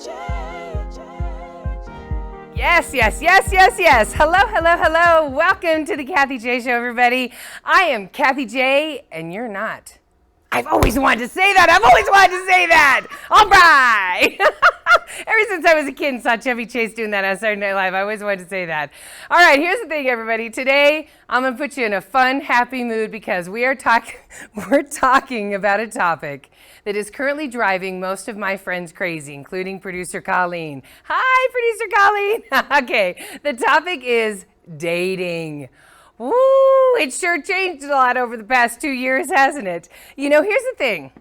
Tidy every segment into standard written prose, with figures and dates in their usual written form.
Yes, yes, yes, yes, yes. Hello, hello, hello. Welcome to the Kathy J Show, everybody. I am Kathy J, and you're not. I've always wanted to say that. I've always wanted to say that. All right. Ever since I was a kid and saw Chevy Chase doing that on Saturday Night Live, I always wanted to say that. All right, here's the thing, everybody. Today, I'm going to put you in a fun, happy mood because we're talking about a topic that is currently driving most of my friends crazy, including producer Colleen. Hi, producer Colleen. Okay, the topic is dating. Woo, it sure changed a lot over the past 2 years, hasn't it? You know, here's the thing.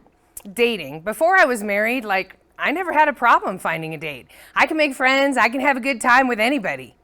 Dating. Before I was married, I never had a problem finding a date. I can make friends. I can have a good time with anybody.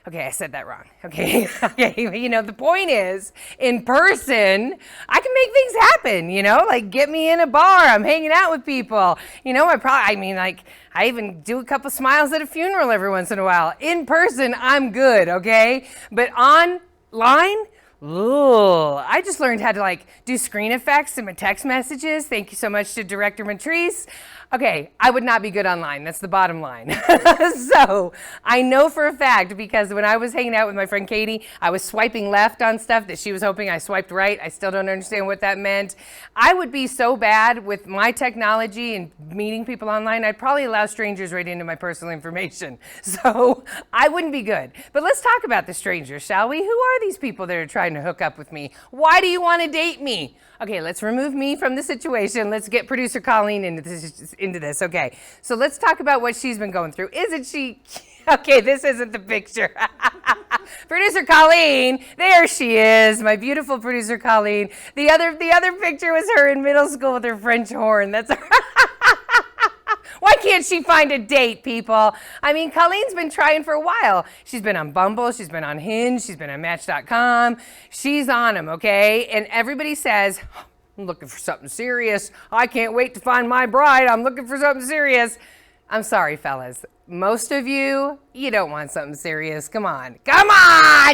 Okay, I said that wrong. Okay, you know, the point is, in person, I can make things happen, you know, like get me in a bar, I'm hanging out with people. You know, I even do a couple smiles at a funeral every once in a while. In person, I'm good, okay? But online, ooh, I just learned how to do screen effects in my text messages. Thank you so much to Director Matrice. Okay, I would not be good online. That's the bottom line. So I know for a fact because when I was hanging out with my friend Katie, I was swiping left on stuff that she was hoping I swiped right. I still don't understand what that meant. I would be so bad with my technology and meeting people online, I'd probably allow strangers right into my personal information. So I wouldn't be good. But let's talk about the strangers, shall we? Who are these people that are trying to hook up with me? Why do you want to date me? Okay, let's remove me from the situation. Let's get producer Colleen into this. Okay, so let's talk about what she's been going through. Isn't she? Okay, this isn't the picture. Producer Colleen, there she is, my beautiful producer Colleen. The other picture was her in middle school with her French horn. That's Why can't she find a date, people? I mean, Colleen's been trying for a while. She's been on Bumble, she's been on Hinge, she's been on Match.com. She's on them, okay? And everybody says, I'm looking for something serious. I can't wait to find my bride. I'm looking for something serious. I'm sorry, fellas. Most of you don't want something serious. Come on,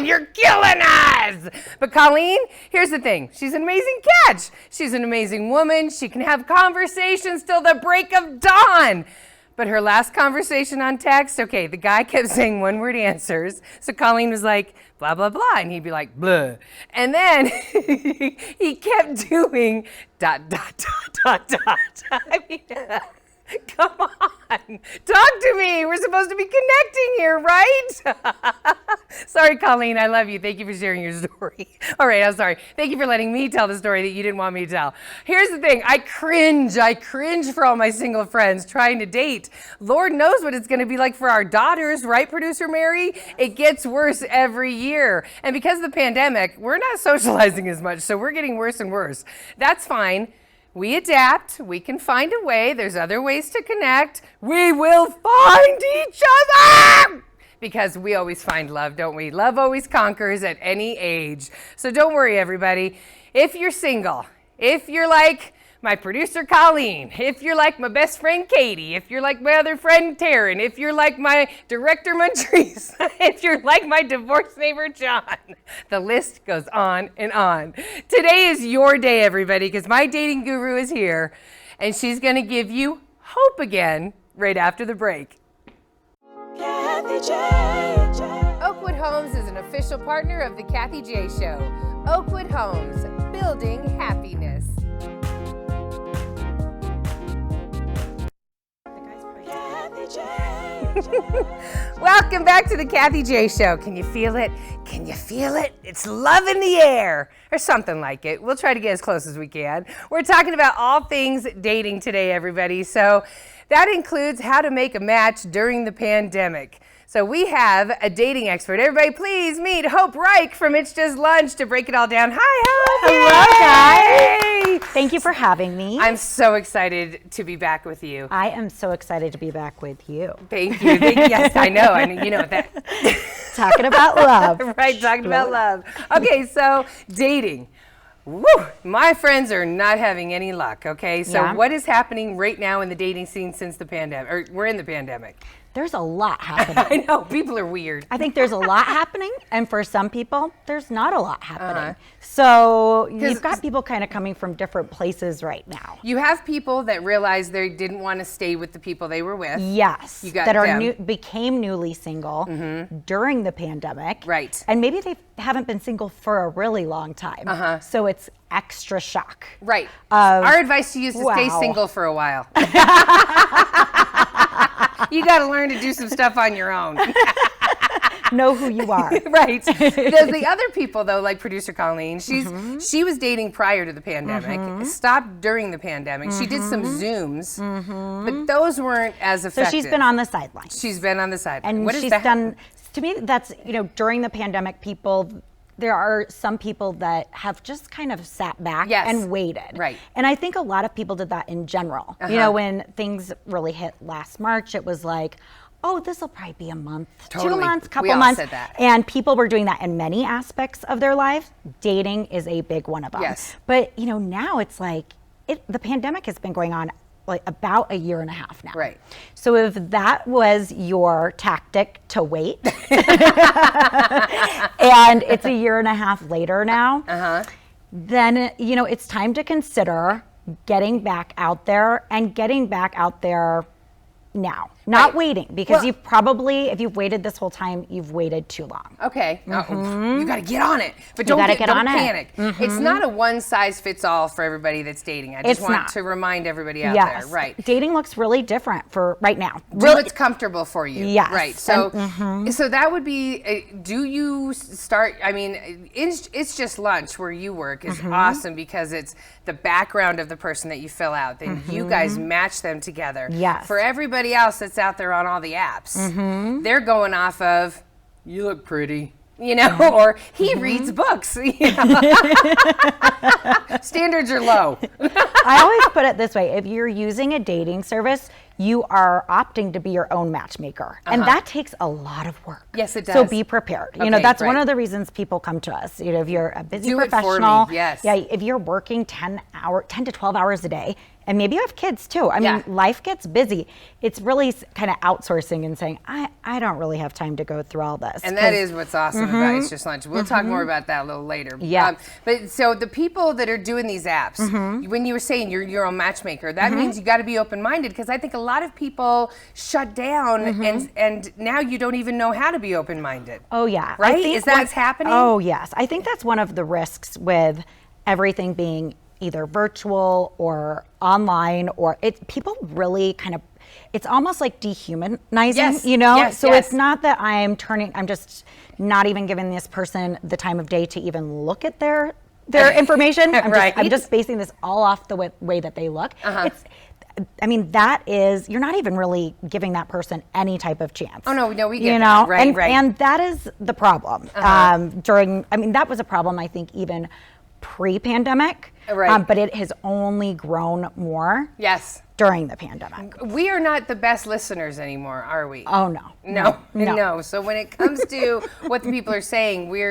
you're killing us. But Colleen, here's the thing. She's an amazing catch. She's an amazing woman. She can have conversations till the break of dawn. But her last conversation on text, okay, the guy kept saying one-word answers. So Colleen was like, blah, blah, blah. And he'd be like, blah. And then he kept doing ... I mean, come on, talk to me. We're supposed to be connecting here, right? Sorry, Colleen, I love you. Thank you for sharing your story. All right, I'm sorry. Thank you for letting me tell the story that you didn't want me to tell. Here's the thing, I cringe for all my single friends trying to date. Lord knows what it's gonna be like for our daughters, right, producer Mary? It gets worse every year. And because of the pandemic, we're not socializing as much, so we're getting worse and worse. That's fine. We adapt, we can find a way, there's other ways to connect. We will find each other! Because we always find love, don't we? Love always conquers at any age. So don't worry, everybody. If you're single, if you're like my producer Colleen, if you're like my best friend Katie, if you're like my other friend Taryn, if you're like my director Montrese, if you're like my divorced neighbor John, the list goes on and on. Today is your day, everybody, because my dating guru is here, and she's going to give you hope again right after the break. Kathy J. Oakwood Homes is an official partner of the Kathy J Show. Oakwood Homes, building happiness. Welcome back to the Kathy J Show. Can you feel it? Can you feel it? It's love in the air, or something like it. We'll try to get as close as we can. We're talking about all things dating today, everybody. So that includes how to make a match during the pandemic. So we have a dating expert. Everybody, please meet Hope Rike from It's Just Lunch to break it all down. Hi, Hope. Hello, guys. Thank you for having me. I'm so excited to be back with you. I am so excited to be back with you. Thank you. Yes, I know. You know that. Talking about love. Right, talking about love. Okay, so dating. Woo! My friends are not having any luck, okay? So what is happening right now in the dating scene since the pandemic, or we're in the pandemic? there's a lot happening. I know, people are weird. I think there's a lot happening, and for some people, there's not a lot happening. So you've got people kind of coming from different places right now. You have people that realize they didn't want to stay with the people they were with. Yes, You got that are them. became newly single during the pandemic. Right. And maybe they haven't been single for a really long time. So it's extra shock. Right. Of, Our advice to you is to stay wow. single for a while. You got to learn to do some stuff on your own. Know who you are. Right. The other people, though, like producer Colleen, she was dating prior to the pandemic, stopped during the pandemic. She did some Zooms, but those weren't as effective. So she's been on the sidelines. She's been on the sideline. And What is she's that? done, to me, that's, during the pandemic, there are some people that have just kind of sat back Yes. and waited. Right. And I think a lot of people did that in general. When things really hit last March, it was like, oh, this will probably be a month, Totally. 2 months, couple We all months. said that. And people were doing that in many aspects of their lives. Dating is a big one of them. Yes. But, now it's like, the pandemic has been going on like about a year and a half now. Right. So if that was your tactic to wait, and it's a year and a half later now, then, it's time to consider getting back out there now, not Right. waiting, because Well- you've probably, if you've waited this whole time, you've waited too long. Okay. You got to get on it, but don't gotta get don't on it. panic. It's not a one size fits all for everybody that's dating. I just It's want not. to remind everybody out Yes. there. Right. Dating looks really different for right now. Do what's comfortable for you. Yes. Right. So, so that would be. Do you start? I mean, it's just lunch where you work is awesome because it's the background of the person that you fill out. Then you guys match them together. Yes. For everybody else that's out there on all the apps, they're going off of you look pretty. Or he reads books. Standards are low. I always put it this way. If you're using a dating service, you are opting to be your own matchmaker. And that takes a lot of work. Yes, it does. So be prepared. Okay, That's one right. of the reasons people come to us. If you're a busy Do it for me, professional. yes. Yeah, if you're working 10 to 12 hours a day, and maybe you have kids too. I mean, life gets busy. It's really kind of outsourcing and saying, I don't really have time to go through all this. And that is what's awesome about It's Just Lunch. We'll talk more about that a little later. Yeah. But so the people that are doing these apps, when you were saying you're your own matchmaker, that means you got to be open-minded, because I think a lot of people shut down and now you don't even know how to be open-minded. Oh, yeah. Right? I think Is that what's happening? Oh, yes. I think that's one of the risks with everything being either virtual or online, or people really kind of, it's almost like dehumanizing, Yes, so yes. it's not that I'm just not even giving this person the time of day to even look at their information. Right. I'm just basing this all off the way that they look. That is, you're not even really giving that person any type of chance. Oh, no, we get that. Right, and, right. and that is the problem. That was a problem, I think, even pre-pandemic, Right. but it has only grown more Yes. during the pandemic. We are not the best listeners anymore, are we? Oh, no. No. So when it comes to what the people are saying, we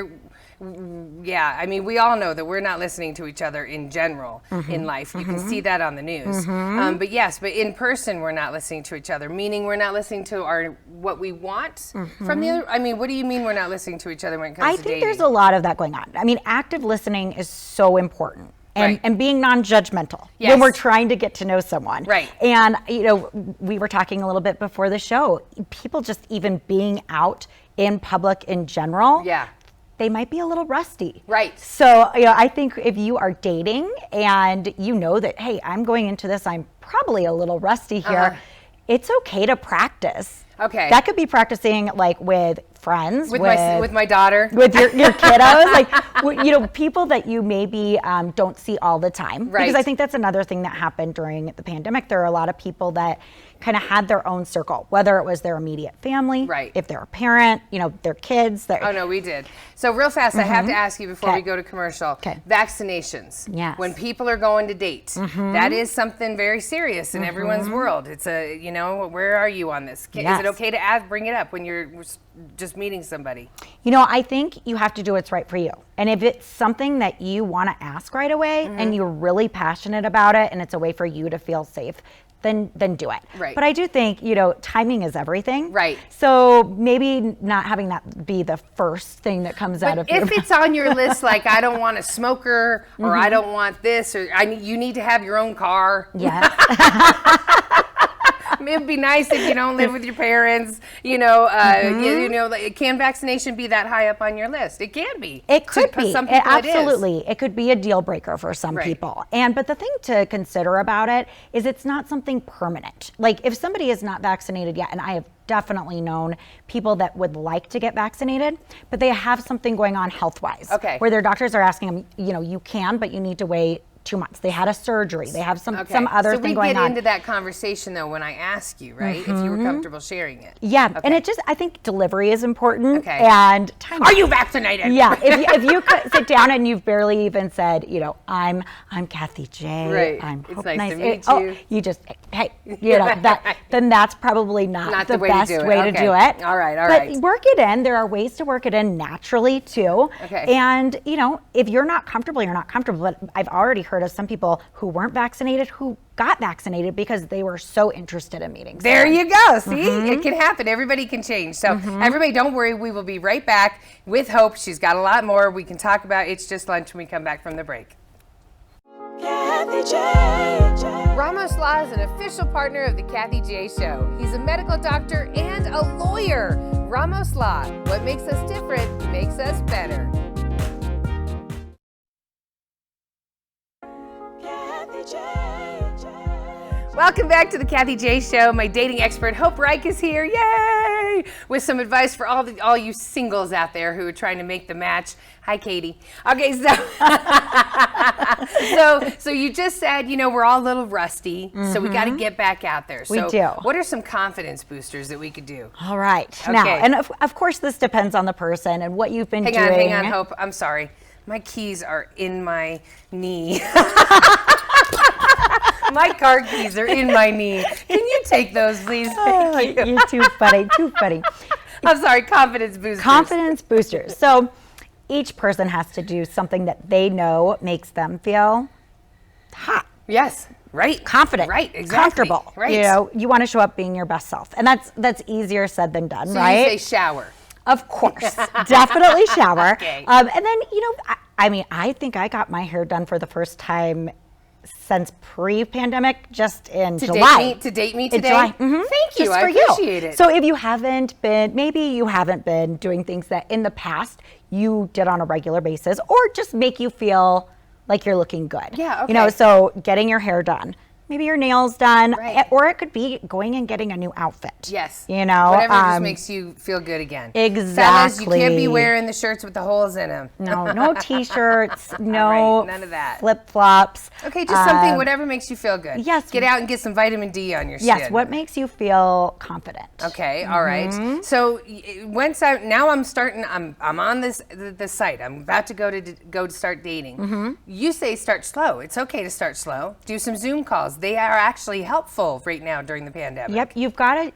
all know that we're not listening to each other in general in life. You can see that on the news. But in person, we're not listening to each other, meaning we're not listening to what we want from the other. I mean, what do you mean we're not listening to each other when it comes I to think dating? there's a lot of that going on. I mean, active listening is so important. Right. And being non-judgmental Yes. when we're trying to get to know someone. Right. And, we were talking a little bit before the show, people just even being out in public in general. Yeah. They might be a little rusty. Right. So, I think if you are dating and you know that, hey, I'm going into this, I'm probably a little rusty here, it's okay to practice. Okay. That could be practicing like with friends, with my daughter. with your kiddos, like people that you maybe don't see all the time. Right. Because I think that's another thing that happened during the pandemic. There are a lot of people that kind of had their own circle, whether it was their immediate family, Right. if they're a parent, their kids. Oh, no, we did. So real fast, I have to ask you before Okay. we go to commercial. Okay. Vaccinations. Yes. When people are going to date, that is something very serious in everyone's world. It's where are you on this? Is Yes. it okay to bring it up when you're just meeting somebody? I think you have to do what's right for you. And if it's something that you want to ask right away and you're really passionate about it and it's a way for you to feel safe, then do it. Right. But I do think, timing is everything. Right. So maybe not having that be the first thing that comes out of your If it's on your list, like I don't want a smoker, or I don't want this, or you need to have your own car. Yeah. It'd be nice if you don't live with your parents. Can vaccination be that high up on your list? It can be. It could be. Some people Absolutely. It could be a deal breaker for some Right. people. But the thing to consider about it is it's not something permanent. Like if somebody is not vaccinated yet, and I have definitely known people that would like to get vaccinated, but they have something going on health-wise. Okay. Where their doctors are asking them, you can, but you need to wait 2 months. They had a surgery. They have some other thing going on. So we get into that conversation though when I ask you, right? If you were comfortable sharing it. Yeah, Okay. and I think delivery is important. Okay. And timing. Are you vaccinated? Yeah, if you could sit down and you've barely even said, I'm Kathy J. Right. I'm It's Hope nice to Nice. meet Oh, you. you just that. Then that's probably not the the way best to do it. way to Okay. do it. All right. But work it in. There are ways to work it in naturally too. Okay. And if you're not comfortable, you're not comfortable. But I've already heard of some people who weren't vaccinated who got vaccinated because they were so interested in meeting someone. There you go. See, it can happen. Everybody can change. So everybody, don't worry. We will be right back with Hope. She's got a lot more we can talk about. It's just lunch when we come back from the break. Kathy J. Ramos Law is an official partner of the Kathy J Show. He's a medical doctor and a lawyer. Ramos Law. What makes us different makes us better. Welcome back to the Kathy J Show. My dating expert Hope Rike is here, yay! With some advice for all you singles out there who are trying to make the match. Hi, Katie. Okay, so you just said we're all a little rusty, so we got to get back out there. So We do. What are some confidence boosters that we could do? All right. Now, Okay. and of course, this depends on the person and what you've been doing. Hang on, Hope. I'm sorry. My keys are in my knee. My car keys are in my knee. Can you take those, please? Oh, Thank you. you're too funny, too funny. I'm sorry, confidence boosters. Confidence boosters. So each person has to do something that they know makes them feel hot, Yes, right. confident, Right, exactly. comfortable. Right. You want to show up being your best self, and that's easier said than done, So right? you say shower. Of course, definitely shower. Okay. And then I think I got my hair done for the first time since pre-pandemic, just in July. To date me In today? July. Mhm. Thank you. Just I for you. appreciate it. So if you haven't been, maybe you haven't been doing things that in the past you did on a regular basis, or just make you feel like you're looking good. Yeah, okay. So getting your hair done, maybe your nails done, Right. or it could be going and getting a new outfit. Yes. Whatever Whatever just makes you feel good again. Exactly. Fellas, you can't be wearing the shirts with the holes in them. No t-shirts, no Right, none of that. flip-flops. Okay, just something, whatever makes you feel good. yes. Get out and get some vitamin D on your skin. Yes, what makes you feel confident. Okay, all right. So I'm on the site. I'm about to go to start dating. You say start slow. It's okay to start slow. Do some Zoom calls. They are actually helpful right now during the pandemic. Yep,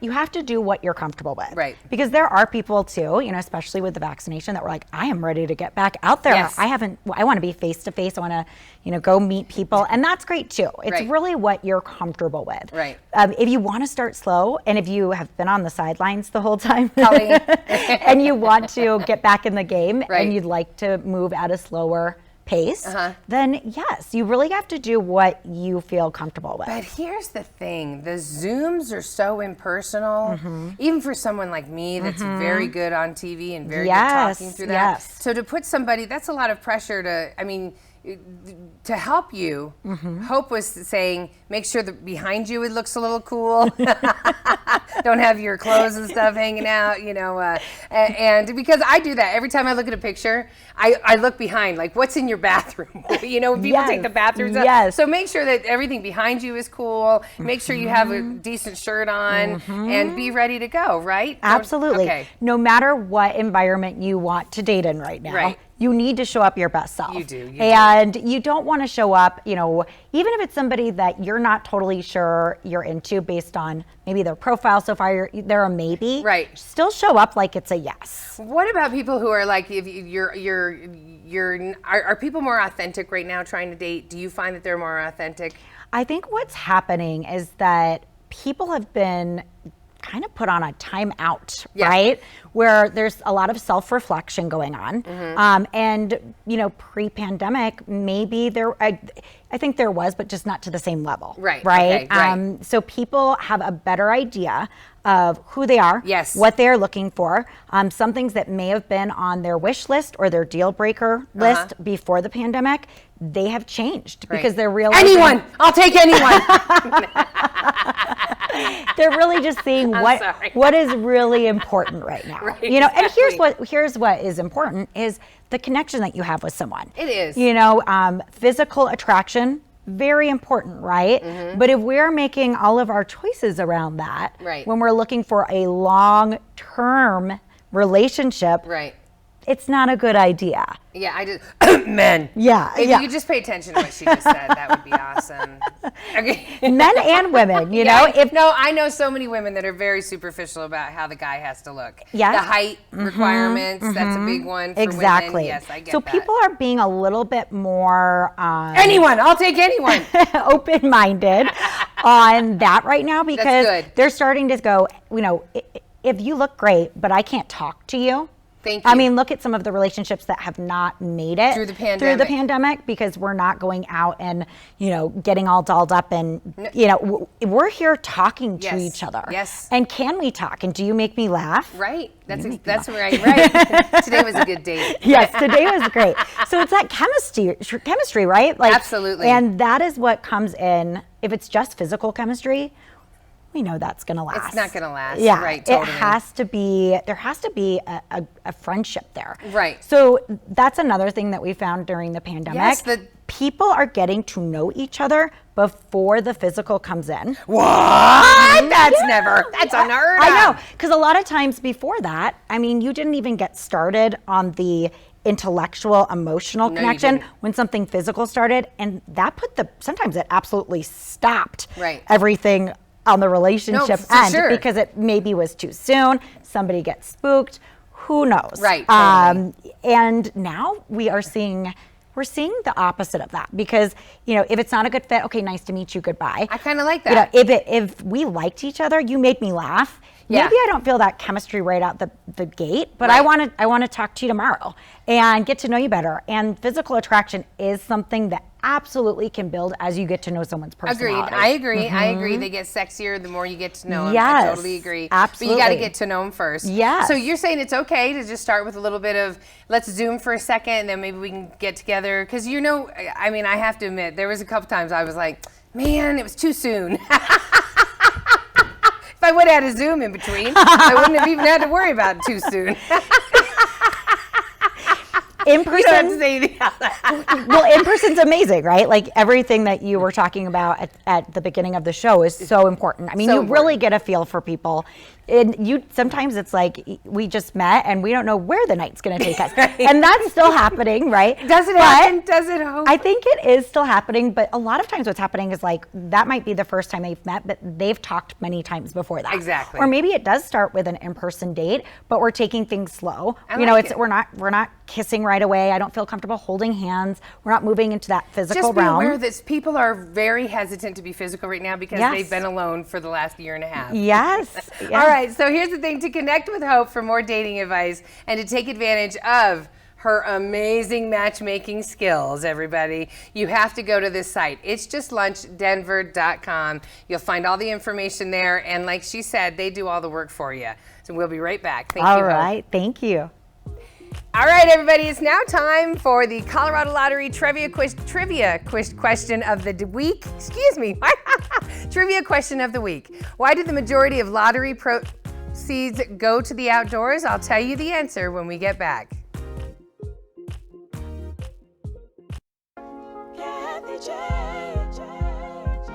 you have to do what you're comfortable with. Right. Because there are people too, especially with the vaccination, that were like, I am ready to get back out there. Yes. I want to be face to face. I want to, go meet people. And that's great too. It's Right. really what you're comfortable with. Right. If you want to start slow, and if you have been on the sidelines the whole time, Colleen. and you want to get back in the game, Right. and you'd like to move at a slower pace, then yes, you really have to do what you feel comfortable with. But here's the thing, the Zooms are so impersonal, even for someone like me that's very good on TV and very good talking through that. Yes. So to put somebody, that's a lot of pressure to help you. Hope was saying, make sure that behind you it looks a little cool. Don't have your clothes and stuff hanging out, and because I do that every time I look at a picture, I look behind, like what's in your bathroom. When people take the bathrooms out. Yes. So make sure that everything behind you is cool. Make sure you have a decent shirt on and be ready to go, right? Absolutely. Okay. No matter what environment you want to date in right now, Right. you need to show up your best self. You do. And you don't want to show up, even if it's somebody that you're not totally sure you're into based on maybe their profile so far, they're a maybe. Right. Still show up like it's a yes. What about people who are like, if are people more authentic right now trying to date? Do you find that they're more authentic? I think what's happening is that people have been kind of put on a timeout, right? Where there's a lot of self-reflection going on. And, pre-pandemic, maybe I think there was, but just not to the same level. Right. Right. Okay, right. So people have a better idea of who they are, Yes. what they're looking for. Some things that may have been on their wish list or their deal breaker list before the pandemic, they have changed because they're realizing anyone. I'll take anyone. they're really just seeing what is really important right now. Right, And here's what is important is the connection that you have with someone. It is. Physical attraction, very important, right? But if we're making all of our choices around that, when we're looking for a long-term relationship, it's not a good idea. Yeah, I just men. Yeah, if you could just pay attention to what she just said, that would be awesome. Okay. Men and women, I know so many women that are very superficial about how the guy has to look. Yes. The height requirements, that's a big one for exactly. women. Yes, I get so that. people are being a little bit more anyone, I'll take anyone. open-minded on that right now because good. they're starting to go, if you look great, but I can't talk to you. Thank you. I mean, look at some of the relationships that have not made it through the pandemic because we're not going out and, getting all dolled up and, we're here talking to each other. Yes. And can we talk? And do you make me laugh? Right. That's right. Right. Today was a good date. Yes, today was great. So it's that chemistry, right? Absolutely. And that is what comes in. If it's just physical chemistry, we know that's going to last. It's not going to last. Yeah, right. Totally. There has to be a friendship there. Right. So that's another thing that we found during the pandemic. Yes, people are getting to know each other before the physical comes in. What? That's unheard of. I know, because a lot of times before that, you didn't even get started on the intellectual, emotional connection when something physical started, and that sometimes it absolutely stopped everything on the relationship end because it maybe was too soon. Somebody gets spooked. Who knows? Right. Totally. And now we're seeing the opposite of that because if it's not a good fit, okay, nice to meet you, goodbye. I kind of like that. If we liked each other, you made me laugh. Yeah. Maybe I don't feel that chemistry right out the gate, but I want to talk to you tomorrow and get to know you better. And physical attraction is something that absolutely can build as you get to know someone's personality. Agreed. I agree. They get sexier the more you get to know them. Yes, I totally agree. Absolutely. But you got to get to know them first. Yes. So you're saying it's okay to just start with a little bit of let's Zoom for a second and then maybe we can get together. Because I have to admit, there was a couple times I was like, man, it was too soon. If I would have had a Zoom in between, I wouldn't have even had to worry about it too soon. In person, you don't have to say anything else. well, in person's amazing, right? Like everything that you were talking about at the beginning of the show is so important. You really get a feel for people. And sometimes it's like we just met and we don't know where the night's going to take us. Right. And that's still happening, right? Does it happen? Does it hope? I think it is still happening, but a lot of times what's happening is like that might be the first time they've met, but they've talked many times before that. Exactly. Or maybe it does start with an in-person date, but we're taking things slow. We're not kissing right away. I don't feel comfortable holding hands. We're not moving into that physical realm. Just be aware that people are very hesitant to be physical right now because they've been alone for the last year and a half. Yes. All right. So here's the thing: to connect with Hope for more dating advice and to take advantage of her amazing matchmaking skills, everybody, you have to go to this site. It's justlunchdenver.com. You'll find all the information there. And like she said, they do all the work for you. So we'll be right back. Thank you, Hope. All right. Thank you. All right, everybody, it's now time for the Colorado Lottery trivia question of the week. Excuse me. Trivia question of the week. Why did the majority of lottery proceeds go to the outdoors? I'll tell you the answer when we get back.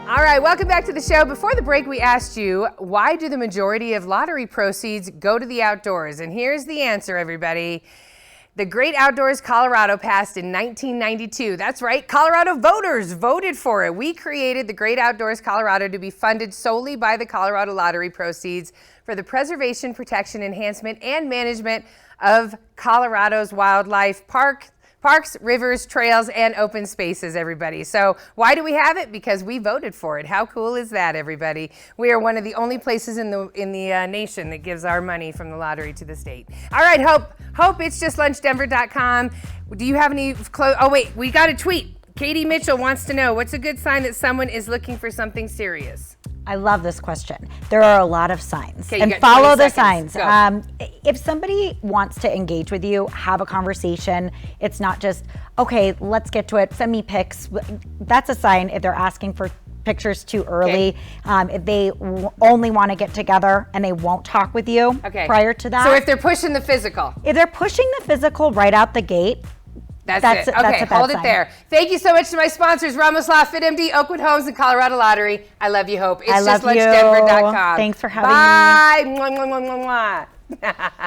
All right, welcome back to the show. Before the break, we asked you, why do the majority of lottery proceeds go to the outdoors? And here's the answer, everybody. The Great Outdoors Colorado passed in 1992. That's right, Colorado voters voted for it. We created the Great Outdoors Colorado to be funded solely by the Colorado Lottery proceeds for the preservation, protection, enhancement, and management of Colorado's wildlife, Parks, rivers, trails, and open spaces, everybody. So why do we have it? Because we voted for it. How cool is that, everybody? We are one of the only places in the nation that gives our money from the lottery to the state. All right, Hope, it's just lunchdenver.com. Do you have any oh wait, we got a tweet. Katie Mitchell wants to know, what's a good sign that someone is looking for something serious? I love this question. There are a lot of signs, Okay, and you got follow 20 the seconds. signs. Go. If somebody wants to engage with you, have a conversation. It's not just, okay, let's get to it, send me pics. That's a sign if they're asking for pictures too early. Okay. If they only want to get together and they won't talk with you prior to that. So if they're pushing the physical. If they're pushing the physical right out the gate, That's it. Okay, hold it there. Thank you so much to my sponsors, Ramos Law, FitMD, Oakwood Homes, and Colorado Lottery. I love you, Hope. It's I love just lunchdenver.com. Thanks for having me. Bye. Mwah, mwah, mwah, mwah, mwah.